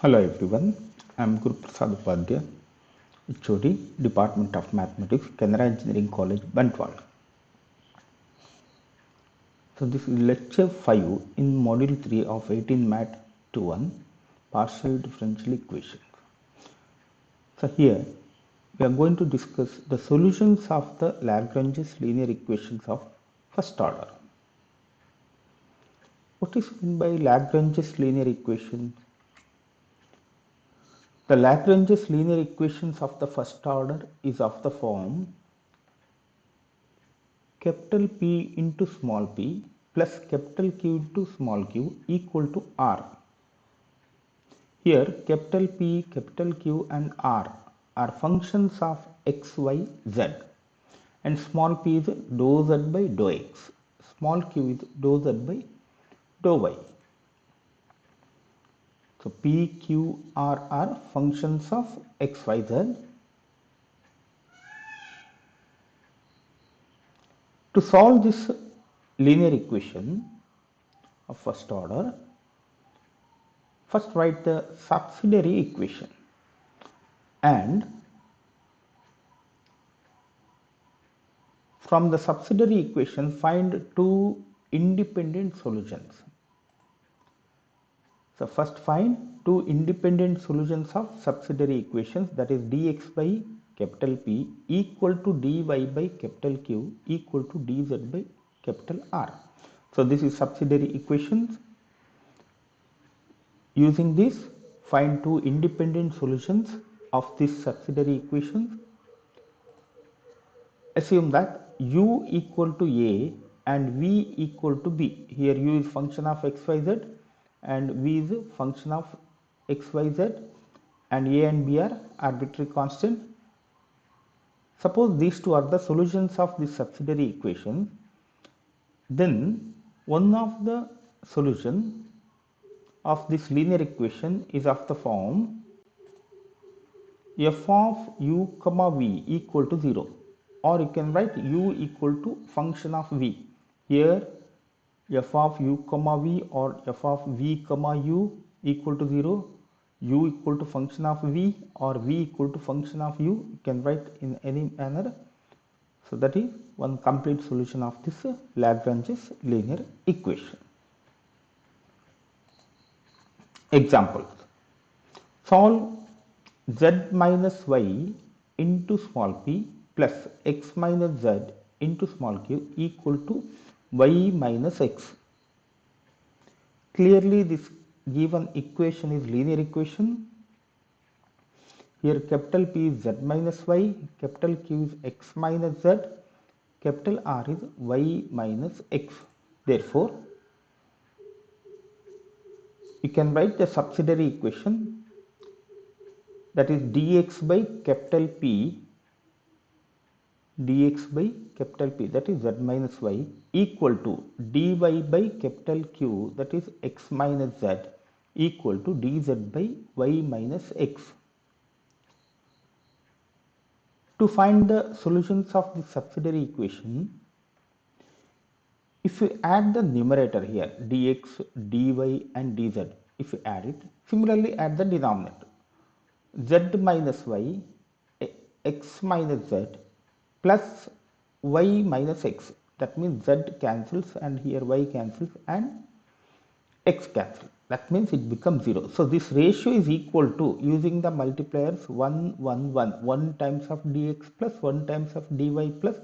Hello everyone, I am Guru Prasad Upadhyay, HOD, Department of Mathematics, Canara Engineering College, Bantwal. So this is lecture 5 in module 3 of 18 Math 2-1, partial differential equations. So here we are going to discuss the solutions of the Lagrange's linear equations of first order. What is meant by Lagrange's linear equations? The Lagrange's linear equations of the first order is of the form capital P into small p plus capital Q into small q equal to R. Here capital P, capital Q and R are functions of x, y, z, and small p is dou z by dou x, small q is dou z by dou y. So P, Q, R are functions of x, y, z. To solve this linear equation of first order, first write the subsidiary equation and from the subsidiary equation find two independent solutions. So first find two independent solutions of subsidiary equations, that is dx by capital P equal to dy by capital Q equal to dz by capital R. So this is subsidiary equations. Using this, find two independent solutions of this subsidiary equations. Assume that u equal to a and v equal to b. Here u is function of xyz and v is a function of xyz, and a and b are arbitrary constant. Suppose these two are the solutions of this subsidiary equation, then one of the solution of this linear equation is of the form f of u comma v equal to 0, or you can write u equal to function of v. Here f of u comma v or f of v comma u equal to 0, u equal to function of v or v equal to function of u, you can write in any manner. So that is one complete solution of this Lagrange's linear equation. Examples. Solve z minus y into small p plus x minus z into small q equal to y minus x. Clearly this given equation is linear equation. Here capital P is z minus y, capital Q is x minus z, capital R is y minus x. Therefore, you can write the subsidiary equation, that is dx by capital P, dx by capital P, that is z minus y, equal to dy by capital Q, that is x minus z, equal to dz by y minus x. To find the solutions of the subsidiary equation, if you add the numerator here dx, dy and dz, if you add it, similarly add the denominator z minus y, x minus z plus y minus x, that means z cancels and here y cancels and x cancels, that means it becomes 0. So this ratio is equal to, using the multipliers 1 1 1, 1 times of dx plus 1 times of dy plus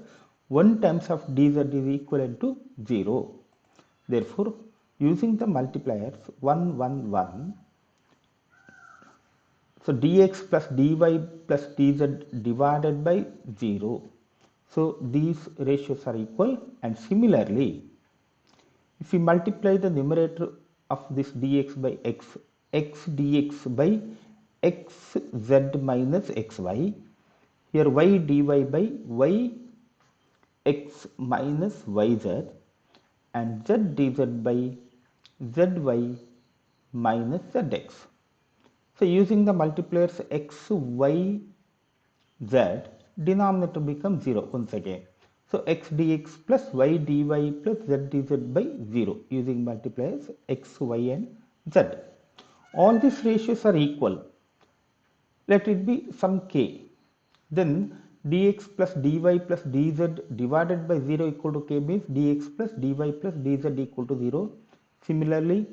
1 times of dz is equivalent to 0. Therefore, using the multipliers 1 1 1, so dx plus dy plus dz divided by 0. So these ratios are equal, and similarly, if we multiply the numerator of this dx by x, x dx by x z minus xy, here y dy by y x minus yz, and z dz by zy minus zx. So using the multipliers x, y, z, denominator becomes 0 once again. So x dx plus y dy plus z dz by 0 using multipliers x, y and z. All these ratios are equal. Let it be some k. Then dx plus dy plus dz divided by 0 equal to k means dx plus dy plus dz equal to 0. Similarly,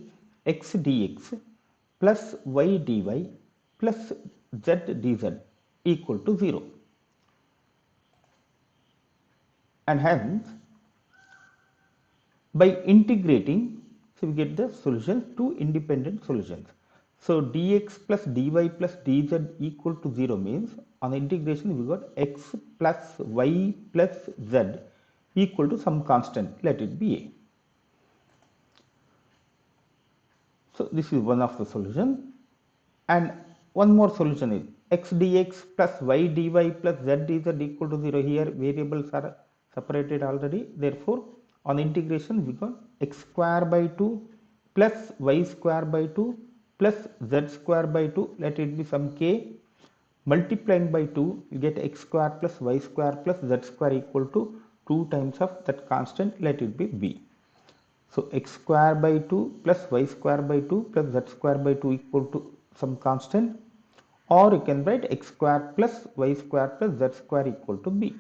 x dx plus y dy plus z dz equal to 0. And hence, by integrating, so we get the solution, two independent solutions. So dx plus dy plus dz equal to 0 means on integration we got x plus y plus z equal to some constant, let it be a. So this is one of the solution. And one more solution is x dx plus y dy plus z dz equal to 0. Here variables are separated already. Therefore, on integration we got x square by 2 plus y square by 2 plus z square by 2. Let it be some k. Multiplying by 2, you get x square plus y square plus z square equal to 2 times of that constant. Let it be b. So x square by 2 plus y square by 2 plus z square by 2 equal to some constant, or you can write x square plus y square plus z square equal to b.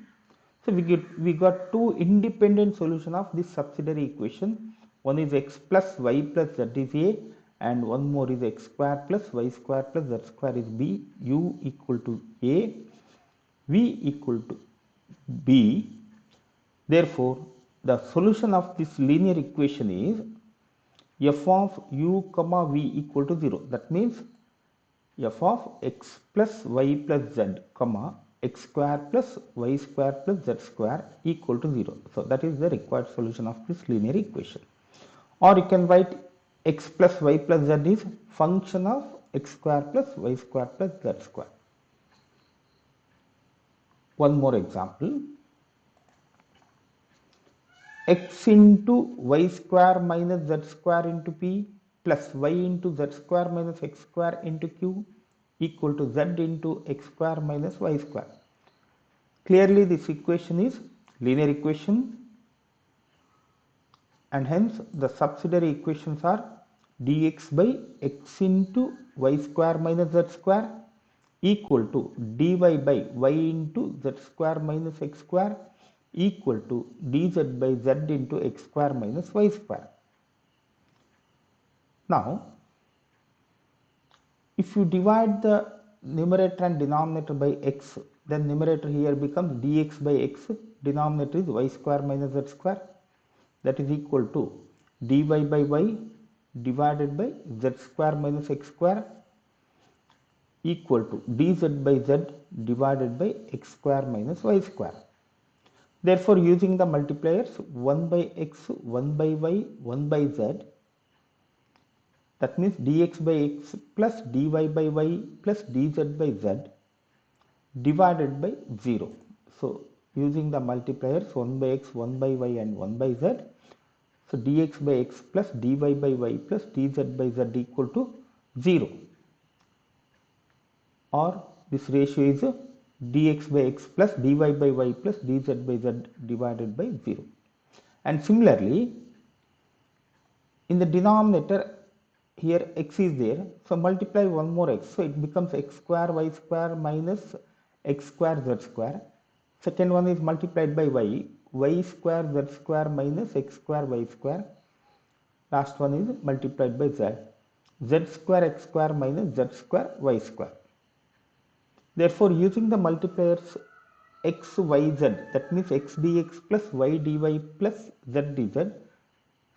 So we got two independent solution of this subsidiary equation. One is x plus y plus z is a, and one more is x square plus y square plus z square is b. U equal to a, v equal to b. Therefore, the solution of this linear equation is f of u comma v equal to 0. That means f of x plus y plus z comma x square plus y square plus z square equal to 0. So that is the required solution of this linear equation. Or you can write x plus y plus z is function of x square plus y square plus z square. One more example. X into y square minus z square into p plus y into z square minus x square into q equal to z into x square minus y square. Clearly this equation is linear equation, and hence the subsidiary equations are dx by x into y square minus z square equal to dy by y into z square minus x square equal to dz by z into x square minus y square. Now, if you divide the numerator and denominator by x, then numerator here becomes dx by x, denominator is y square minus z square, that is equal to dy by y divided by z square minus x square equal to dz by z divided by x square minus y square. Therefore, using the multipliers 1 by x, 1 by y, 1 by z, that means dx by x plus dy by y plus dz by z divided by 0. So, using the multipliers 1 by x, 1 by y and 1 by z, so dx by x plus dy by y plus dz by z equal to 0, or this ratio is dx by x plus dy by y plus dz by z divided by 0. And similarly, in the denominator here x is there, so multiply one more x, so it becomes x square y square minus x square z square. Second one is multiplied by y square z square minus x square y square. Last one is multiplied by z square x square minus z square y square. Therefore, using the multipliers x, y, z, that means x dx plus y dy plus z dz,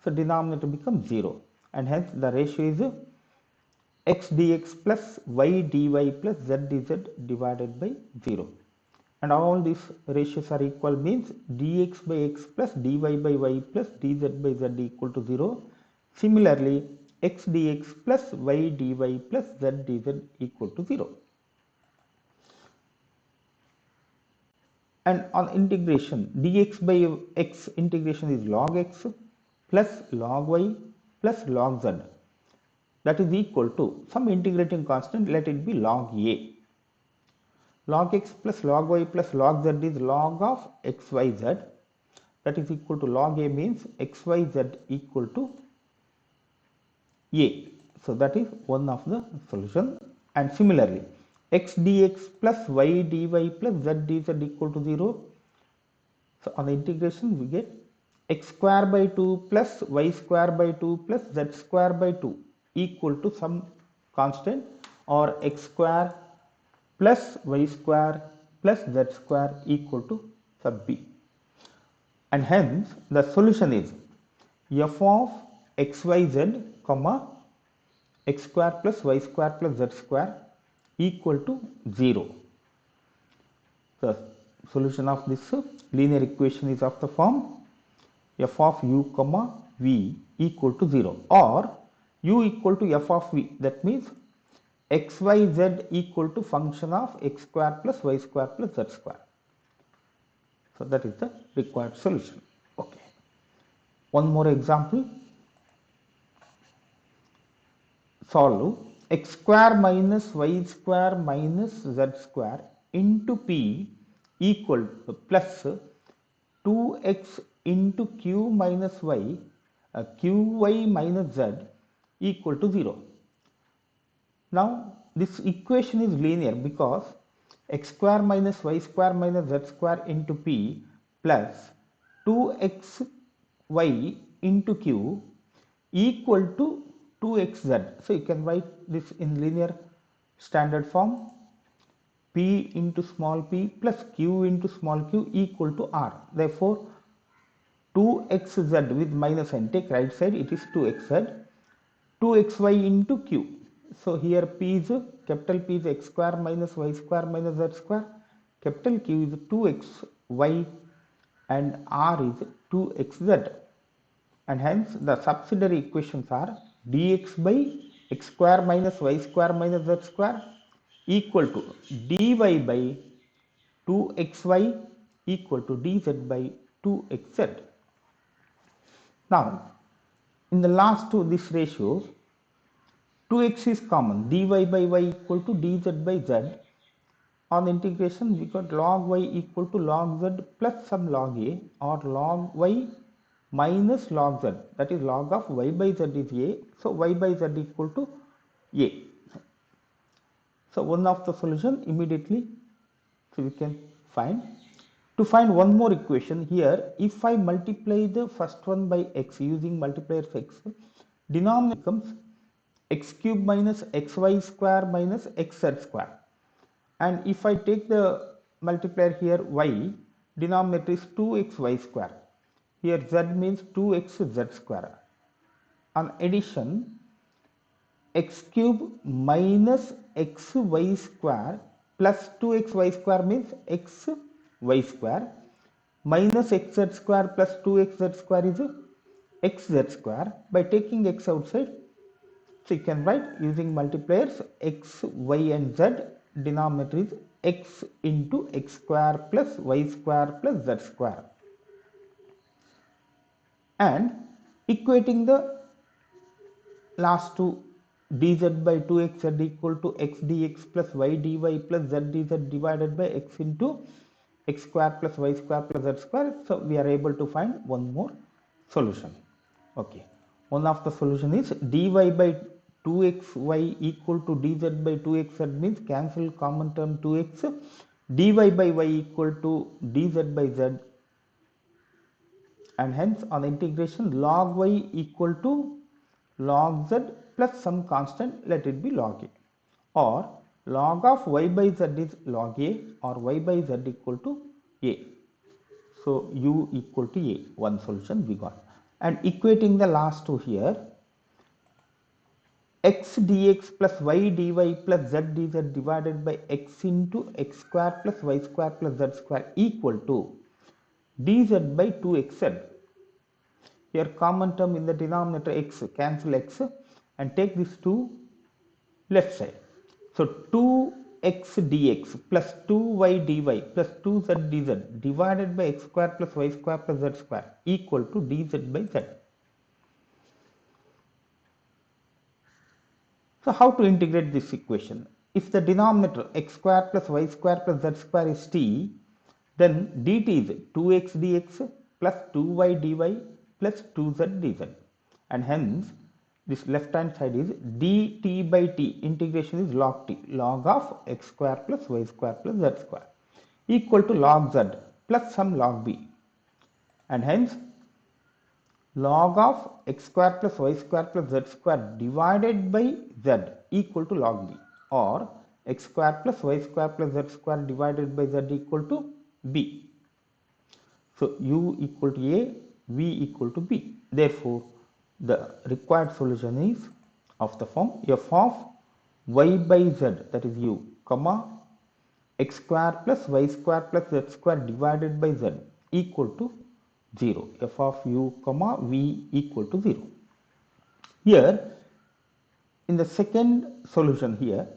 so denominator becomes 0, and hence the ratio is x dx plus y dy plus z dz divided by 0. And all these ratios are equal means dx by x plus dy by y plus dz by z equal to 0. Similarly, x dx plus y dy plus z dz equal to 0. And on integration, dx by x integration is log x plus log y plus log z, that is equal to some integrating constant, let it be log a. Log x plus log y plus log z is log of xyz, that is equal to log a means xyz equal to a. So that is one of the solution. And similarly, x dx plus y dy plus z dz equal to 0. So on the integration we get x square by 2 plus y square by 2 plus z square by 2 equal to some constant, or x square plus y square plus z square equal to sub b. And hence the solution is f of xyz comma x square plus y square plus z square equal to 0. The solution of this linear equation is of the form f of u comma v equal to 0, or u equal to f of v, that means xyz equal to function of x square plus y square plus z square. So that is the required solution. Okay. One more example. Solve x square minus y square minus z square into p equal to plus 2x into q minus y qy minus z equal to 0. Now this equation is linear because x square minus y square minus z square into p plus 2xy into q equal to 2xz. So you can write this in linear standard form, p into small p plus q into small q equal to r. Therefore 2xz with minus n, take right side, it is 2xz, 2xy into q. So here p is, capital P is x square minus y square minus z square, capital Q is 2xy, and r is 2xz. And hence the subsidiary equations are dx by x square minus y square minus z square equal to dy by 2xy equal to dz by 2xz. Now in the last two this ratio 2x is common, dy by y equal to dz by z. On integration we got log y equal to log z plus some log a, or log y minus log z, that is log of y by z is a, so y by z equal to a. So one of the solution immediately, so we can find. To find one more equation here, if I multiply the first one by x using multipliers x, denominator becomes x cube minus xy square minus xz square. And if I take the multiplier here y, denominator is 2xy square. Here z means 2xz square. On addition, x cube minus xy square plus 2xy square means xy square minus xz square plus 2xz square is xz square. By taking x outside, so you can write using multipliers x, y and z, denominator is x into x square plus y square plus z square. And equating the last two, dz by 2xz equal to x dx plus y dy plus z dz divided by x into x square plus y square plus z square. So we are able to find one more solution. Okay, one of the solution is dy by 2xy equal to dz by 2xz means cancel common term 2x, dy by y equal to dz by z, and hence on integration log y equal to log z plus some constant, let it be log a, or log of y by z is log a, or y by z equal to a. So u equal to a, one solution we got. And equating the last two here, x dx plus y dy plus z dz divided by x into x square plus y square plus z square equal to dz by 2xz. Here common term in the denominator x, cancel x and take this to left side. So 2x dx plus 2y dy plus 2z dz divided by x square plus y square plus z square equal to dz by z. So how to integrate this equation? If the denominator x square plus y square plus z square is t, then dt is 2x dx plus 2y dy plus 2z dz, and hence this left hand side is dt by t, integration is log t, log of x square plus y square plus z square, equal to log z plus some log b, and hence log of x square plus y square plus z square divided by z equal to log b, or x square plus y square plus z square divided by z equal to b. So u equal to a, v equal to b. Therefore, the required solution is of the form f of y by z, that is u, comma x square plus y square plus z square divided by z equal to 0, f of u comma v equal to 0. Here in the second solution here,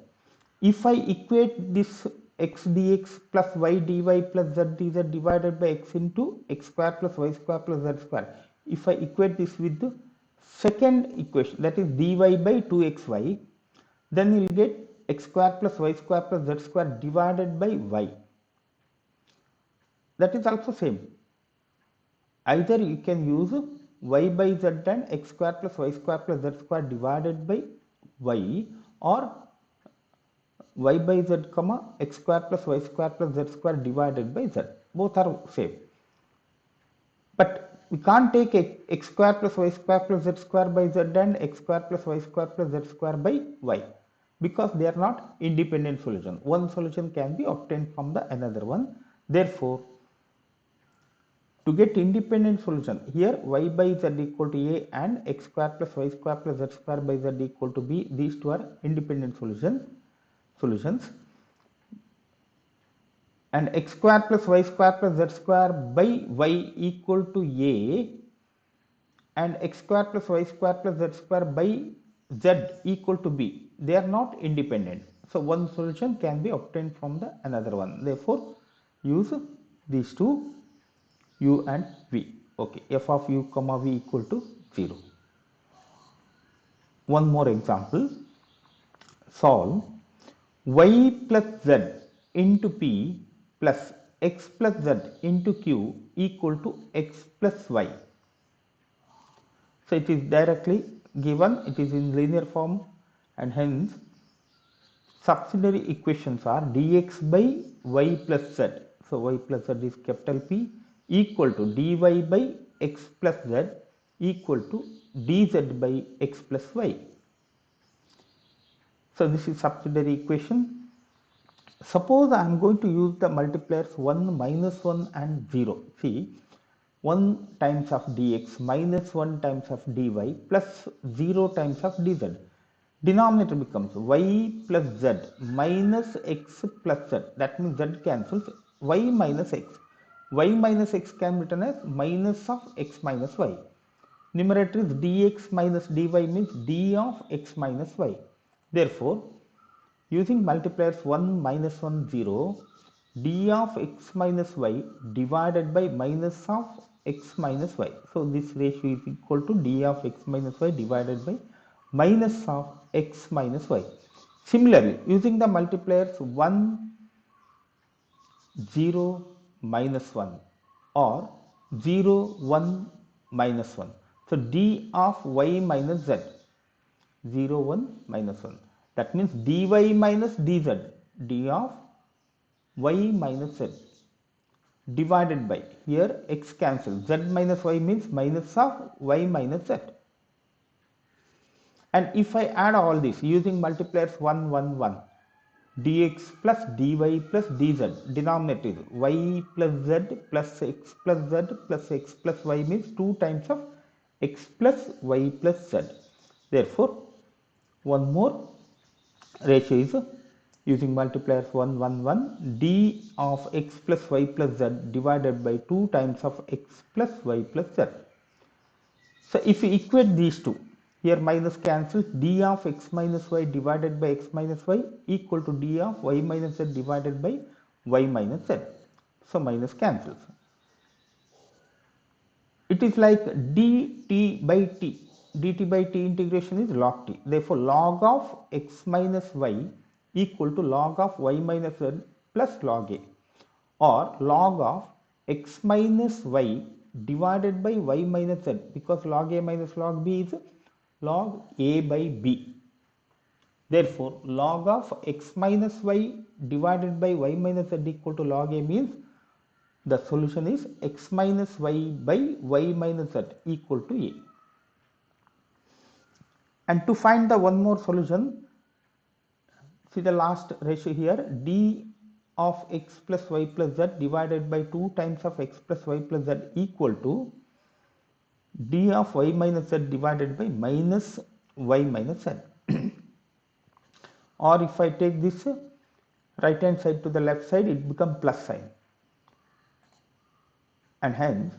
if I equate this x dx plus y dy plus z dz divided by x into x square plus y square plus z square, if I equate this with the second equation, that is dy by 2xy, then you will get x square plus y square plus z square divided by y. That is also same. Either you can use y by z and x square plus y square plus z square divided by y, or y by z comma x square plus y square plus z square divided by z. Both are same. But we can't take x square plus y square plus z square by z and x square plus y square plus z square by y, because they are not independent solution. One solution can be obtained from the another one. Therefore, to get independent solution, here y by z equal to a and x square plus y square plus z square by z equal to b, these two are independent solutions, and x square plus y square plus z square by y equal to a and x square plus y square plus z square by z equal to b, they are not independent. So one solution can be obtained from the another one. Therefore, use these two, u and v. Okay, f of u comma v equal to 0. One more example. Solve y plus z into p plus x plus z into q equal to x plus y. So it is directly given, it is in linear form, and hence subsidiary equations are dx by y plus z. So y plus z is capital P equal to dy by x plus z equal to dz by x plus y. So this is subsidiary equation. Suppose I am going to use the multipliers 1, minus 1 and 0. See, 1 times of dx minus 1 times of dy plus 0 times of dz. Denominator becomes y plus z minus x plus z. That means z cancels, y minus x. Y minus x can be written as minus of x minus y. Numerator is dx minus dy means d of x minus y. Therefore, using multipliers 1, minus 1, 0, d of x minus y divided by minus of x minus y. So this ratio is equal to d of x minus y divided by minus of x minus y. Similarly, using the multipliers 1, 0, minus 1 or 0, 1, minus 1. So d of y minus z, 0, 1, minus 1. That means dy minus dz, d of y minus z divided by, here x cancels, z minus y means minus of y minus z. And if I add all this using multipliers 1, 1, 1, dx plus dy plus dz, denominator is y plus z plus x plus z plus x plus y means 2 times of x plus y plus z. Therefore, one more ratio is using multipliers 1, 1, 1, d of x plus y plus z divided by 2 times of x plus y plus z. So if we equate these two, here minus cancels, d of x minus y divided by x minus y equal to d of y minus z divided by y minus z. So minus cancels. It is like dt by t. dt by t integration is log t. Therefore, log of x minus y equal to log of y minus z plus log a, or log of x minus y divided by y minus z, because log a minus log b is log a by b. Therefore, log of x minus y divided by y minus z equal to log a means the solution is x minus y by y minus z equal to a. And to find the one more solution, see the last ratio here, d of x plus y plus z divided by 2 times of x plus y plus z equal to d of y minus z divided by minus y minus z. Or if I take this right hand side to the left side, it becomes plus sign, and hence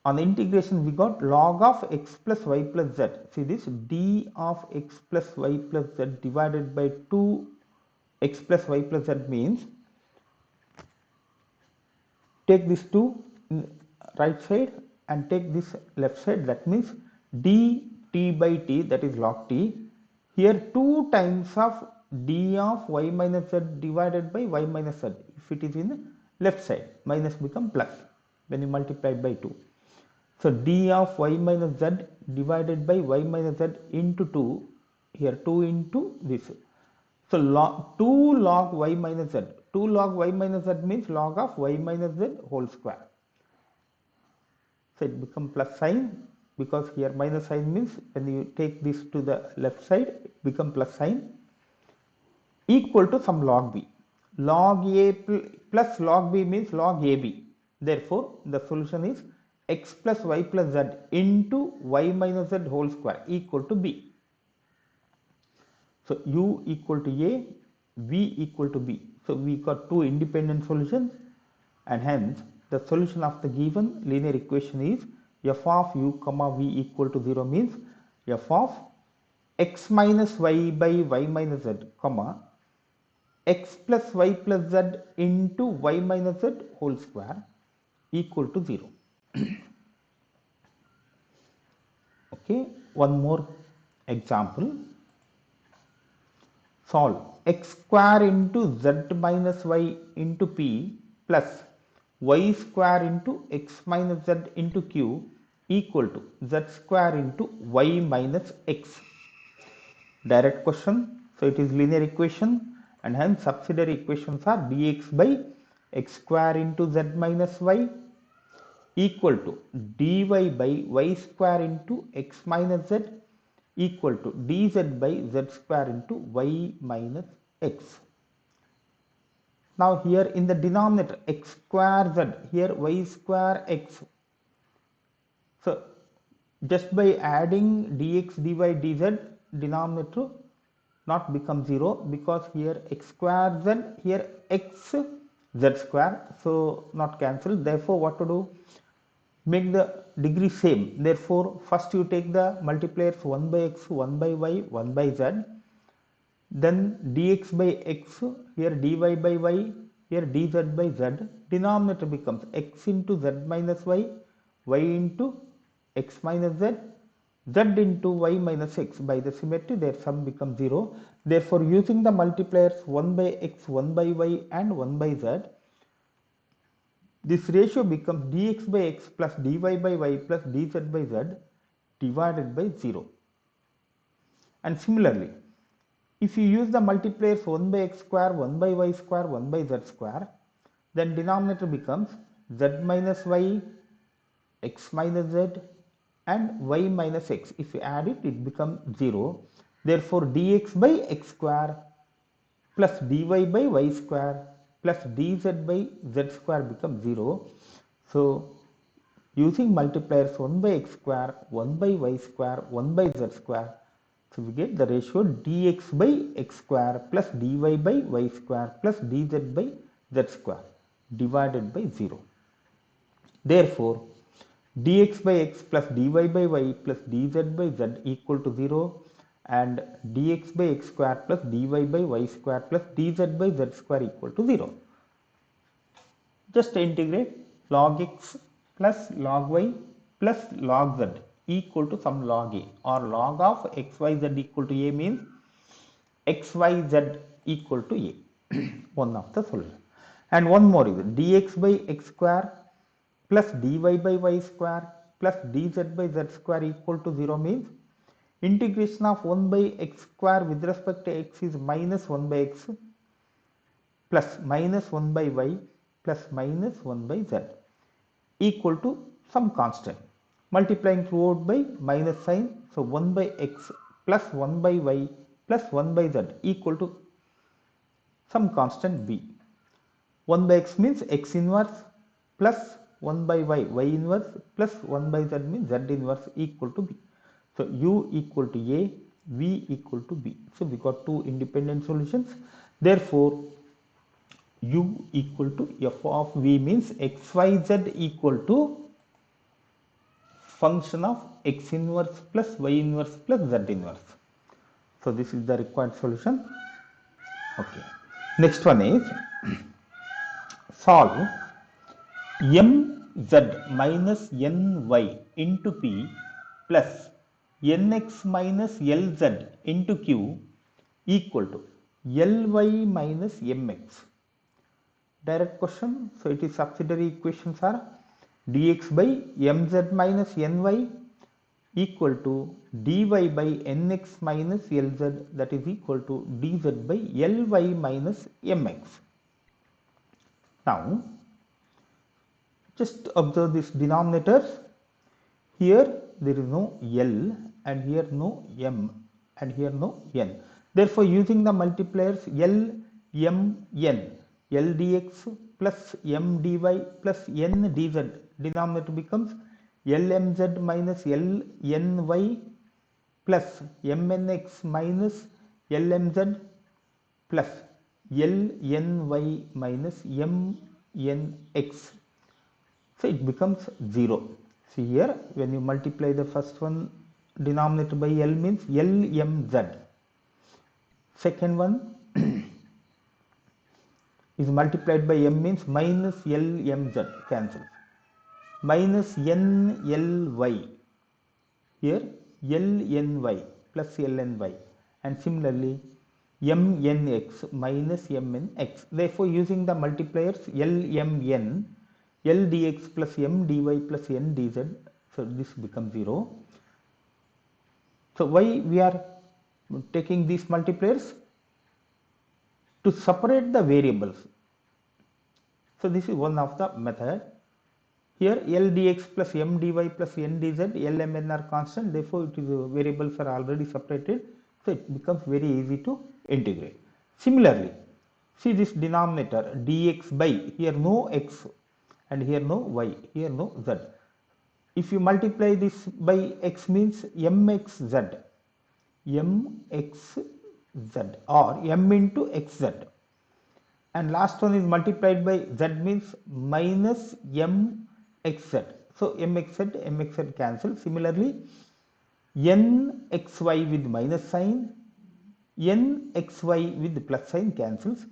on the integration we got log of x plus y plus z. See this, d of x plus y plus z divided by 2 x plus y plus z means, take this 2 right side and take this left side, that means dt by t, that is log t. Here 2 times of d of y minus z divided by y minus z. If it is in left side, minus become plus when you multiply by 2. So d of y minus z divided by y minus z into 2, here 2 into this. So 2 log y minus z. 2 log y minus z means log of y minus z whole square. So it becomes plus sign, because here minus sign means when you take this to the left side, it becomes plus sign, equal to some log b. Log a plus log b means log ab. Therefore, the solution is x plus y plus z into y minus z whole square equal to b. So u equal to a, v equal to b. So we got two independent solutions, and hence the solution of the given linear equation is f of u comma v equal to 0 means f of x minus y by y minus z comma x plus y plus z into y minus z whole square equal to 0. Okay, one more example. Solve x square into z minus y into p plus y square into x minus z into q equal to z square into y minus x. Direct question, so it is linear equation, and hence subsidiary equations are dx by x square into z minus y equal to dy by y square into x minus z equal to dz by z square into y minus x. Now here in the denominator x square z, here y square x. So just by adding dx dy dz, denominator not become 0, because here x square z, here x z square, so not cancelled. Therefore what to do? Make the degree same. Therefore first you take the multipliers 1 by x, 1 by y, 1 by z, then dx by x, here dy by y, here dz by z. Denominator becomes x into z minus y into x minus z, z into y minus x. By the symmetry, their sum becomes 0. Therefore using the multipliers 1 by x, 1 by y and 1 by z, this ratio becomes dx by x plus dy by y plus dz by z divided by 0. And similarly, if you use the multipliers 1 by x square, 1 by y square, 1 by z square, then denominator becomes z minus y, x minus z and y minus x. If you add it, it becomes 0. Therefore dx by x square plus dy by y square plus dz by z square becomes 0. So using multipliers 1 by x square, 1 by y square, 1 by z square, so we get the ratio dx by x square plus dy by y square plus dz by z square divided by 0. Therefore dx by x plus dy by y plus dz by z equal to 0, and dx by x square plus dy by y square plus dz by z square equal to 0. Just integrate log x plus log y plus log z equal to some log a, or log of xyz equal to a means xyz equal to a. One of the solution. And one more is dx by x square plus dy by y square plus dz by z square equal to 0 means integration of 1 by x square with respect to x is minus 1 by x plus minus 1 by y plus minus 1 by z equal to some constant. Multiplying throughout by minus sign, so 1 by x plus 1 by y plus 1 by z equal to some constant b. 1 by x means x inverse plus 1 by y, y inverse plus 1 by z means z inverse equal to b. So u equal to a, v equal to b. So we got two independent solutions. Therefore, u equal to f of v means xyz equal to function of x inverse plus y inverse plus z inverse. So this is the required solution. Okay. Next one is solve mz minus ny into p plus nx minus lz into q equal to ly minus mx. Direct question. So it is subsidiary equations are dx by mz minus ny equal to dy by nx minus lz, that is equal to dz by ly minus mx. Now just observe these denominators. Here there is no L and here no M and here no N. Therefore, using the multipliers L, M, N, L dx plus M dy plus N dz, denominator becomes LMZ minus LNY plus MNX minus LMZ plus LNY minus MNX. So it becomes 0. See here, when you multiply the first one denominator by L means LMZ. Second one is multiplied by M means minus LMZ, cancels. Minus NLY, here LNY plus LNY, and similarly MNX minus MNX. Therefore, using the multipliers LMN, L dx plus M dy plus N dz, so this becomes 0. So why we are taking these multipliers? To separate the variables. So this is one of the method. Here L dx plus M dy plus N dz, L, M, N are constant, therefore it is variables are already separated, so it becomes very easy to integrate. Similarly, see this denominator dx by, here no x and here no y, here no z. If you multiply this by x means mxz, mxz or m into xz, and last one is multiplied by z means minus mxz. So mxz, mxz cancel. Similarly, nxy with minus sign, nxy with plus sign cancels,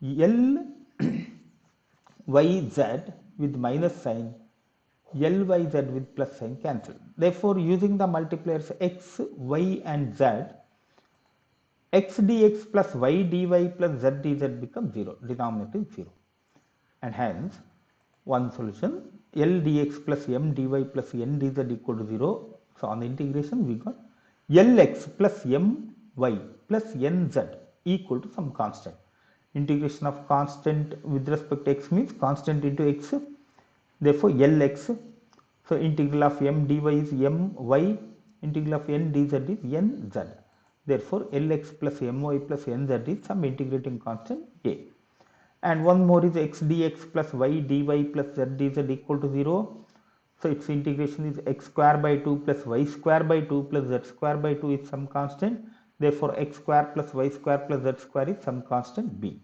lyz with minus sign, lyz with plus sign cancel. Therefore, using the multipliers x, y and z, x dx plus y dy plus z dz becomes 0, denominator is 0, and hence one solution L dx plus M dy plus N dz equal to 0. So on the integration we got Lx plus My plus Nz equal to some constant. Integration of constant with respect to x means constant into x, therefore Lx. So integral of M dy is My, integral of N dz is Nz. Therefore Lx plus My plus Nz is some integrating constant A. And one more is x dx plus y dy plus z dz equal to 0. So its integration is x square by 2 plus y square by 2 plus z square by 2 is some constant. Therefore x square plus y square plus z square is some constant b.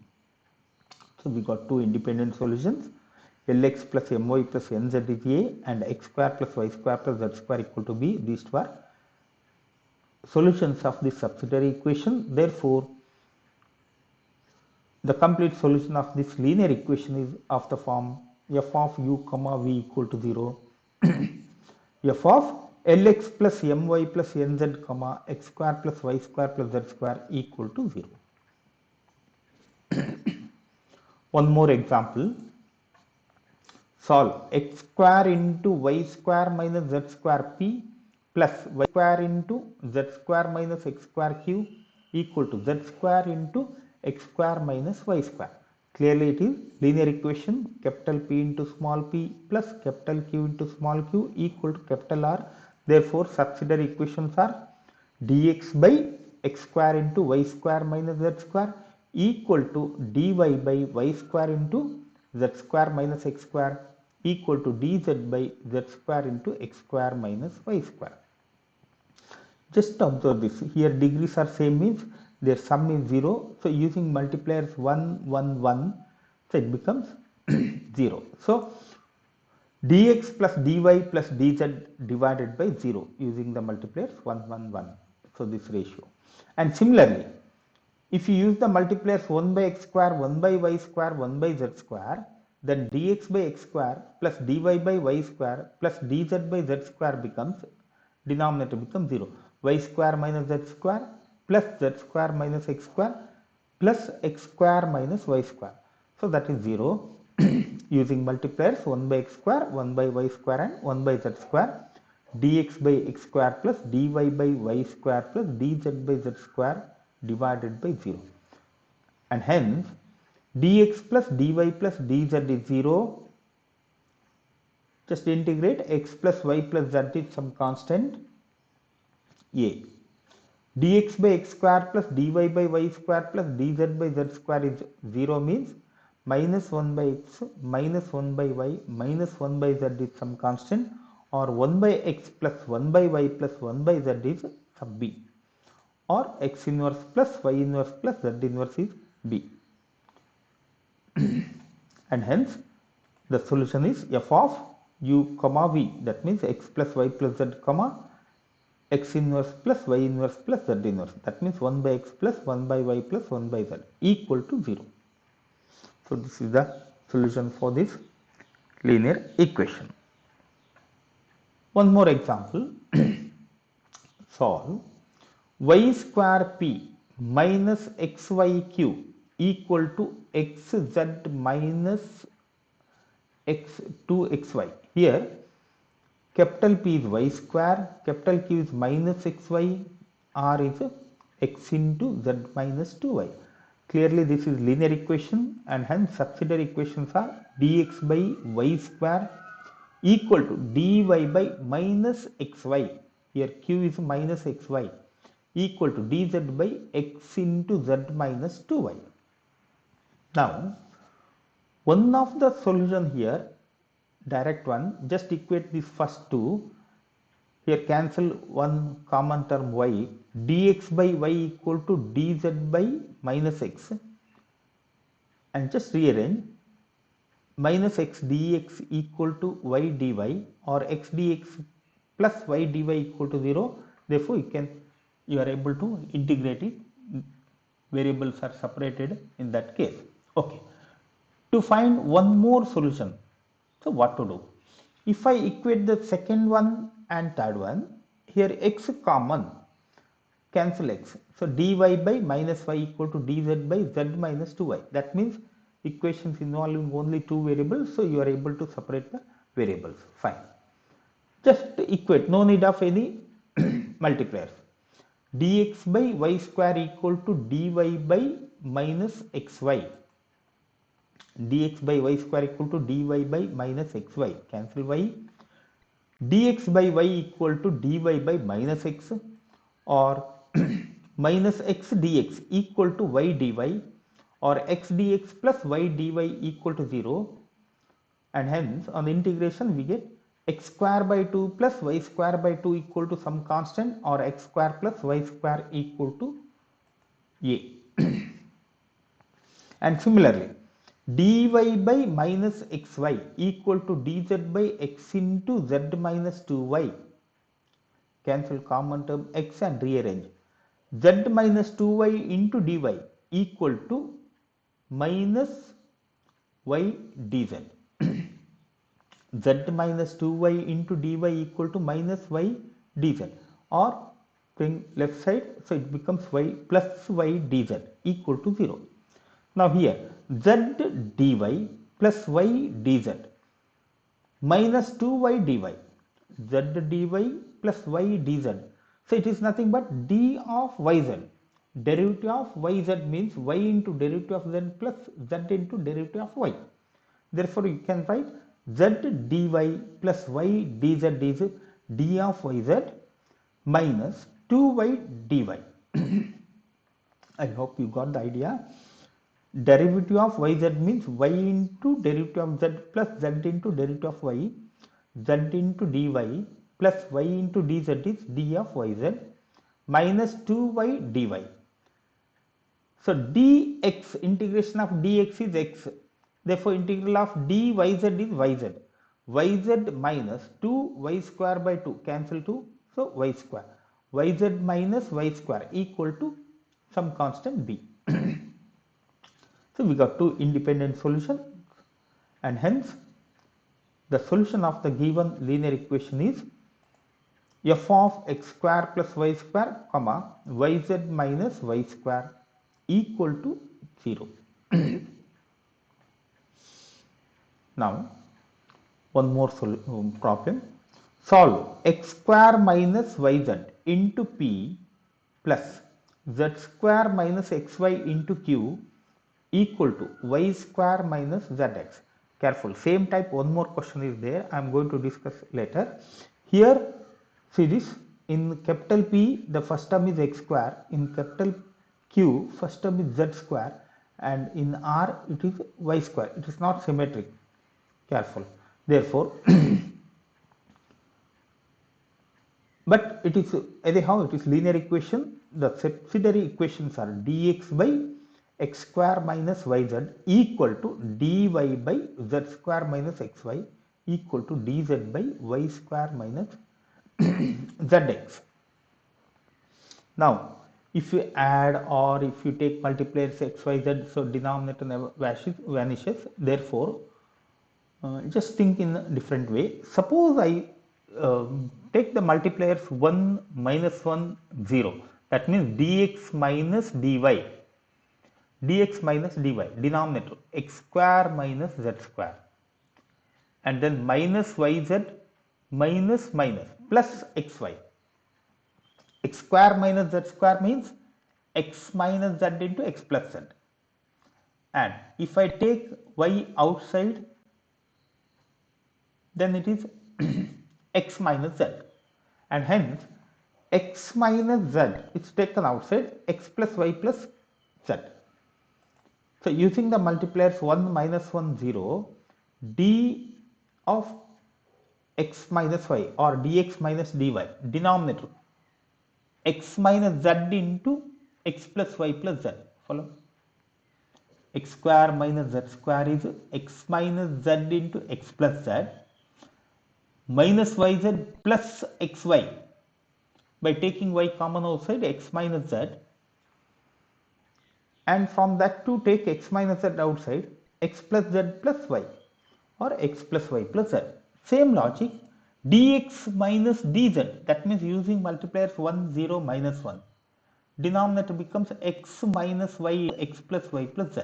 So we got two independent solutions. Lx plus My plus Nz is A and x square plus y square plus z square equal to b. These two are solutions of this subsidiary equation. Therefore, the complete solution of this linear equation is of the form f of u comma v equal to 0, f of Lx plus my plus nz comma x square plus y square plus z square equal to 0. One more example. Solve x square into y square minus z square p plus y square into z square minus x square q equal to z square into x square minus y square. Clearly it is linear equation capital P into small p plus capital Q into small q equal to capital R. Therefore subsidiary equations are dx by x square into y square minus z square equal to dy by y square into z square minus x square equal to dz by z square into x square minus y square. Just observe this. Here degrees are same means their sum is 0. So using multipliers 1, 1, 1, so it becomes 0. So dx plus dy plus dz divided by 0 using the multipliers 1, 1, 1. So this ratio. And similarly, if you use the multipliers 1 by x square, 1 by y square, 1 by z square, then dx by x square plus dy by y square plus dz by z square becomes, denominator becomes 0. Y square minus z square plus z square minus x square plus x square minus y square. So that is 0 using multipliers 1 by x square, 1 by y square and 1 by z square. Dx by x square plus dy by y square plus dz by z square divided by 0. And hence dx plus dy plus dz is 0. Just integrate x plus y plus z is some constant a. Dx by x square plus dy by y square plus dz by z square is 0 means minus 1 by x minus 1 by y minus 1 by z is some constant, or 1 by x plus 1 by y plus 1 by z is sub b, or x inverse plus y inverse plus z inverse is b. And hence the solution is f of u comma v, that means x plus y plus z comma x inverse plus y inverse plus z inverse, that means 1 by x plus 1 by y plus 1 by z equal to 0. So this is the solution for this linear equation. One more example. Solve y square p minus xyq equal to xz minus x 2xy. Here capital P is y square, capital Q is minus xy, R is x into z minus 2y. Clearly this is linear equation, and hence subsidiary equations are dx by y square equal to dy by minus xy. Here Q is minus xy equal to dz by x into z minus 2y. Now one of the solution here, direct one, just equate these first two. Here cancel one common term y, dx by y equal to dz by minus x, and just rearrange minus x dx equal to y dy, or x dx plus y dy equal to 0. Therefore you are able to integrate it. Variables are separated in that case. Okay. To find one more solution, so what to do? If I equate the second one and third one, here x common, cancel x. So dy by minus y equal to dz by z minus 2y. That means equations involving only two variables, so you are able to separate the variables. Fine. Just equate, no need of any multipliers. Dx by y square equal to dy by minus xy. Dx by y square equal to dy by minus xy. Cancel y. Dx by y equal to dy by minus x, or minus x dx equal to y dy, or x dx plus y dy equal to 0. And hence on the integration we get x square by 2 plus y square by 2 equal to some constant, or x square plus y square equal to a. And similarly dy by minus xy equal to dz by x into z minus 2y. Cancel common term x and rearrange. Z minus 2y into dy equal to minus y dz. Z minus 2y into dy equal to minus y dz, or bring left side, so it becomes y plus y dz equal to 0. Now here z dy plus y dz minus 2y dy, z dy plus y dz, so it is nothing but d of yz. Derivative of yz means y into derivative of z plus z into derivative of y. Therefore you can write z dy plus y dz is d of yz minus 2y dy. I hope you got the idea. Derivative of yz means y into derivative of z plus z into derivative of y, z into dy plus y into dz is d of yz minus 2y dy. So dx, integration of dx is x, therefore integral of dyz is yz, yz minus 2y square by 2 cancel 2, so y square, yz minus y square equal to some constant b. So we got two independent solutions, and hence the solution of the given linear equation is f of x square plus y square comma yz minus y square equal to 0. Now one more problem. Solve x square minus yz into p plus z square minus xy into q equal to y square minus zx. Careful, same type one more question is there, I am going to discuss later. Here see this, in capital P the first term is x square, in capital Q first term is z square, and in R it is y square. It is not symmetric. Careful. Therefore but it is anyhow it is linear equation. The subsidiary equations are dx by x square minus yz equal to dy by z square minus xy equal to dz by y square minus zx. Now if you add or if you take multipliers x, y, z, so denominator never vanishes. Therefore just think in a different way. Suppose I take the multipliers 1, minus 1, 0. That means dx minus dy, dx minus dy, denominator x square minus z square, and then minus yz minus minus plus xy. X square minus z square means x minus z into x plus z. And if I take y outside, then it is x minus z, and hence x minus z is taken outside, x plus y plus z. So using the multipliers 1, minus 1, 0, d of x minus y or dx minus dy, denominator x minus z into x plus y plus z. Follow? X square minus z square is x minus z into x plus z minus yz plus xy. By taking y common outside, x minus z, and from that to take x minus z outside, x plus z plus y or x plus y plus z. Same logic, dx minus dz, that means using multipliers 1, 0, minus 1. Denominator becomes x minus y, x plus y plus z.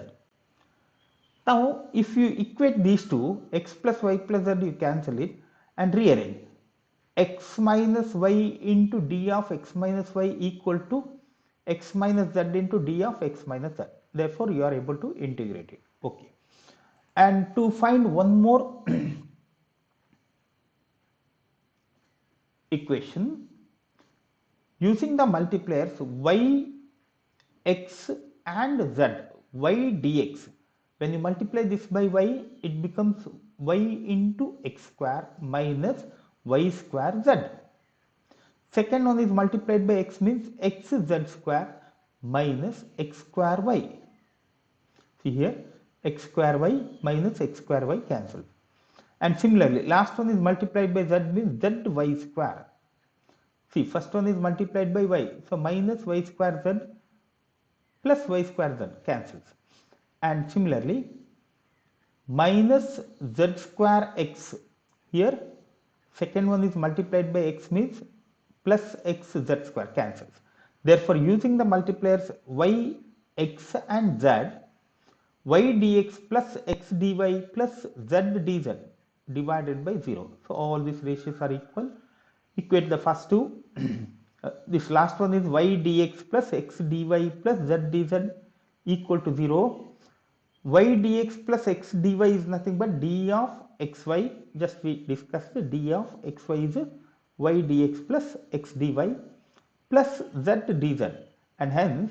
Now if you equate these two, x plus y plus z, you cancel it and rearrange. X minus y into d of x minus y equal to x minus z into d of x minus z. Therefore you are able to integrate it. Okay. And to find one more equation, using the multipliers y, x and z, y dx, when you multiply this by y, it becomes y into x square minus y square z. Second one is multiplied by x, means x z square minus x square y. See here, x square y minus x square y cancel. And similarly, last one is multiplied by z, means z y square. See, first one is multiplied by y, so minus y square z plus y square z cancels. And similarly, minus z square x, here second one is multiplied by x, means plus x z square cancels. Therefore, using the multipliers y, x and z, y dx plus x dy plus z dz divided by 0. So, all these ratios are equal. Equate the first two. This last one is y dx plus x dy plus z dz equal to 0. Y dx plus x dy is nothing but d of xy. Just we discussed d of xy is y dx plus x dy plus z dz, and hence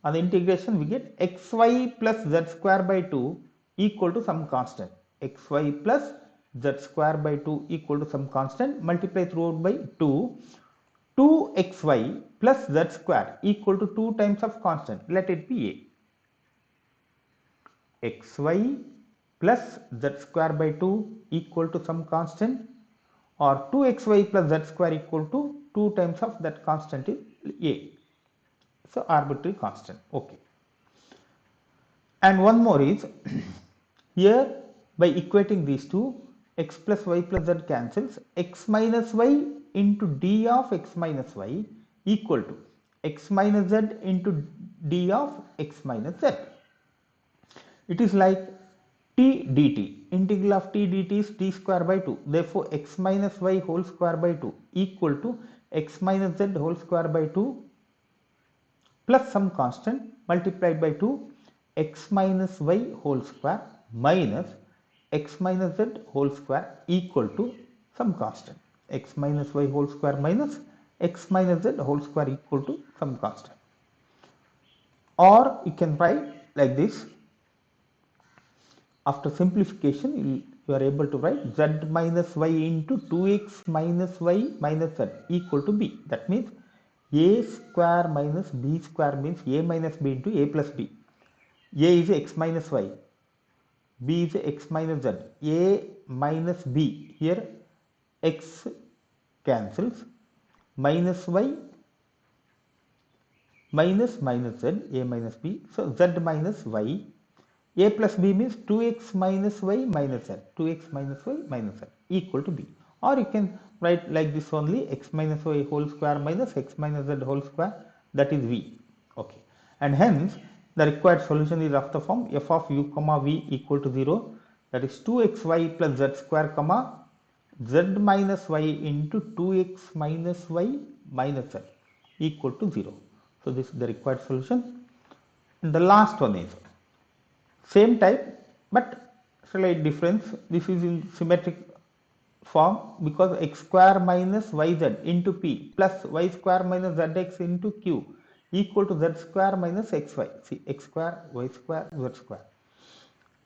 on the integration we get xy plus z square by 2 equal to some constant. Xy plus z square by 2 equal to some constant, multiply throughout by 2. 2xy plus z square equal to 2 times of constant, let it be a. Xy plus z square by 2 equal to some constant, or 2xy plus z square equal to 2 times of that constant is a. So, arbitrary constant. Okay. And one more is here, by equating these two, x plus y plus z cancels, x minus y into d of x minus y equal to x minus z into d of x minus z. It is like t dt. Integral of t dt is t square by 2. Therefore, x minus y whole square by 2 equal to x minus z whole square by 2 plus some constant multiplied by 2, x minus y whole square minus x minus z whole square equal to some constant. X minus y whole square minus x minus z whole square equal to some constant. Or you can write like this. After simplification, you are able to write z minus y into 2x minus y minus z equal to b. That means a square minus b square means a minus b into a plus b. A is x minus y, b is x minus z. A minus b, here x cancels, minus y minus minus z, a minus b. So, z minus y. A plus b means 2x minus y minus z, 2x minus y minus z equal to b. Or you can write like this only, x minus y whole square minus x minus z whole square, that is v. Okay. And hence, the required solution is of the form f of u comma v equal to 0, that is 2xy plus z square comma z minus y into 2x minus y minus z equal to 0. So, this is the required solution. And the last one is same type but slight difference. This is in symmetric form because x square minus yz into p plus y square minus zx into q equal to z square minus xy. See, x square, y square, z square.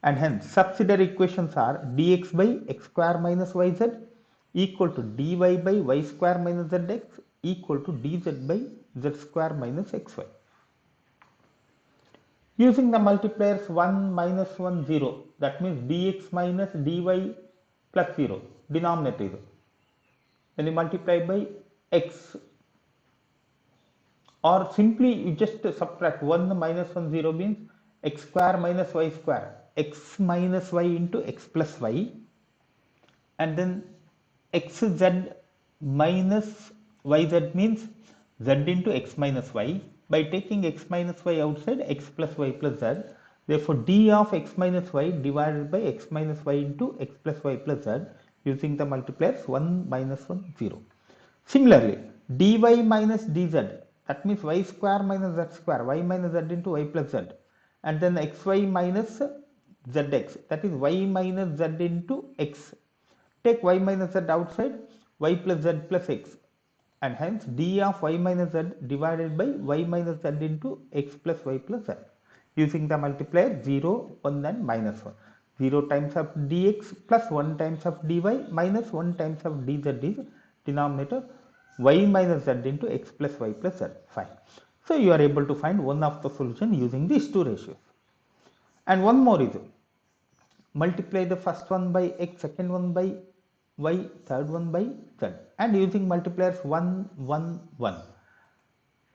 And hence subsidiary equations are dx by x square minus yz equal to dy by y square minus zx equal to dz by z square minus xy. Using the multipliers 1 minus 1 0, that means dx minus dy plus 0, denominator 0. Then you multiply by x, or simply you just subtract 1 minus 1 0 means x square minus y square, x minus y into x plus y, and then xz minus yz means z into x minus y. By taking x minus y outside, x plus y plus z. Therefore, d of x minus y divided by x minus y into x plus y plus z using the multipliers 1 minus 1 0. Similarly, dy minus dz, that means y square minus z square, y minus z into y plus z, and then xy minus zx, that is y minus z into x. Take y minus z outside, y plus z plus x, and hence d of y minus z divided by y minus z into x plus y plus z using the multiplier 0, 1 and minus 1. 0 times of dx plus 1 times of dy minus 1 times of dz is denominator, y minus z into x plus y plus z. Fine. So, you are able to find one of the solution using these two ratios. And one more is multiply the first one by x, second one by y, third one by z, and using multipliers 1 1 1.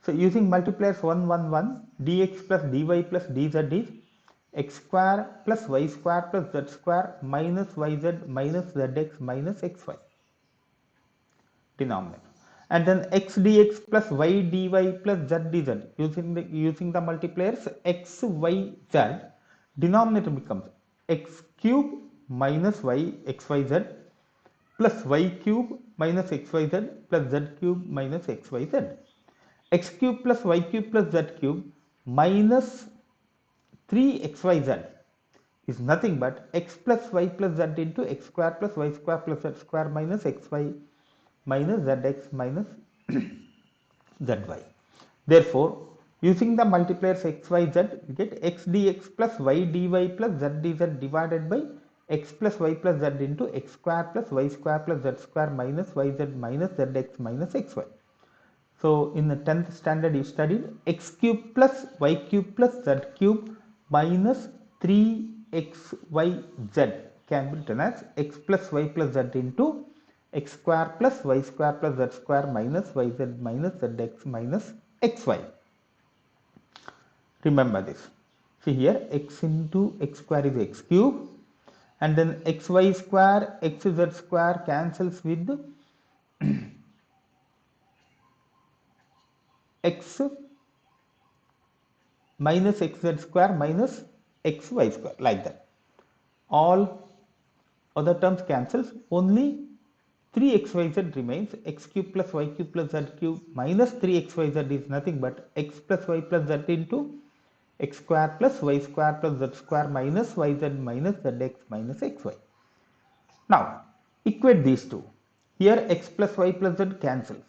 So, using multipliers 1 1 1, dx plus dy plus dz is x square plus y square plus z square minus yz minus zx minus xy, denominator. and then x dx plus y dy plus z dz using the multipliers x y z, denominator becomes x cube minus y xyz plus y cube minus xyz plus z cube minus xyz. X cube plus y cube plus z cube minus 3xyz is nothing but x plus y plus z into x square plus y square plus z square minus xy minus zx minus zy. Therefore, using the multipliers xyz, we get x dx plus y dy plus z dz divided by x plus y plus z into x square plus y square plus z square minus yz minus zx minus xy. So, in the 10th standard you studied x cube plus y cube plus z cube minus 3xyz can be written as x plus y plus z into x square plus y square plus z square minus yz minus zx minus xy. Remember this. See here x into x square is x cube, and then xy square xz square cancels with x minus xz square minus xy square, like that. All other terms cancels, only 3xyz remains. X cube plus y cube plus z cube minus 3xyz is nothing but x plus y plus z into x square plus y square plus z square minus yz minus zx minus xy. Now, equate these two. Here x plus y plus z cancels.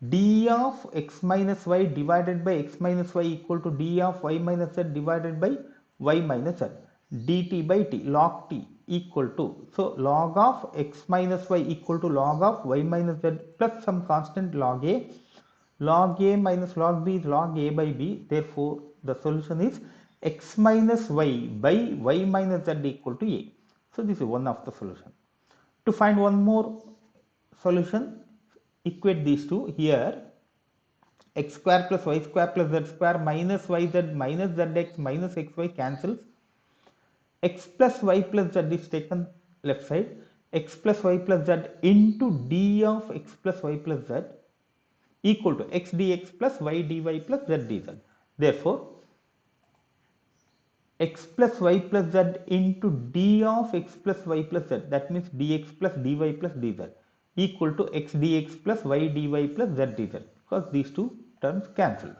D of x minus y divided by x minus y equal to d of y minus z divided by y minus z. dt by t, log t equal to, so log of x minus y equal to log of y minus z plus some constant log a. Log a minus log b is log a by b. Therefore, the solution is x minus y by y minus z equal to a. So, this is one of the solution. To find one more solution, equate these two. Here x square plus y square plus z square minus yz minus zx minus xy cancels. X plus y plus z is taken left side. X plus y plus z into d of x plus y plus z equal to x dx plus y dy plus z dz. Therefore, x plus y plus z into d of x plus y plus z, that means dx plus dy plus dz equal to x dx plus y dy plus z dz, because these two terms cancel.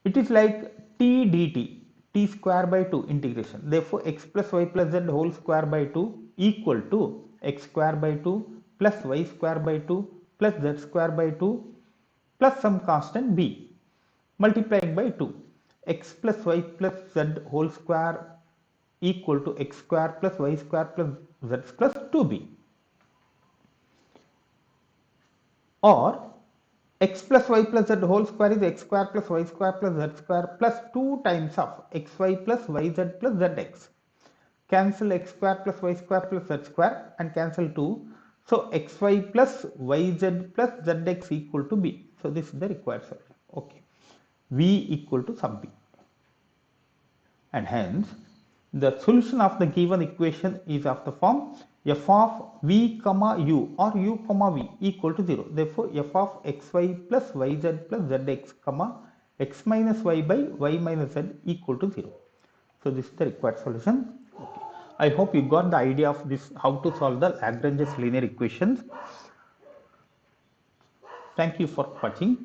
It is like t dt, t square by 2 integration. Therefore, x plus y plus z whole square by 2 equal to x square by 2 plus y square by 2 plus z square by 2 plus some constant b multiplying by 2. X plus y plus z whole square equal to x square plus y square plus z plus 2b. Or x plus y plus z whole square is x square plus y square plus z square plus 2 times of xy plus yz plus zx. Cancel x square plus y square plus z square and cancel 2. So, xy plus yz plus zx equal to b. So, this is the required solution. Okay. V equal to sub b, and hence the solution of the given equation is of the form f of v comma u or u comma v equal to 0. Therefore, f of xy plus yz plus zx comma x minus y by y minus z equal to 0. So, this is the required solution. Okay. I hope you got the idea of this, how to solve the Lagrange's linear equations. Thank you for watching.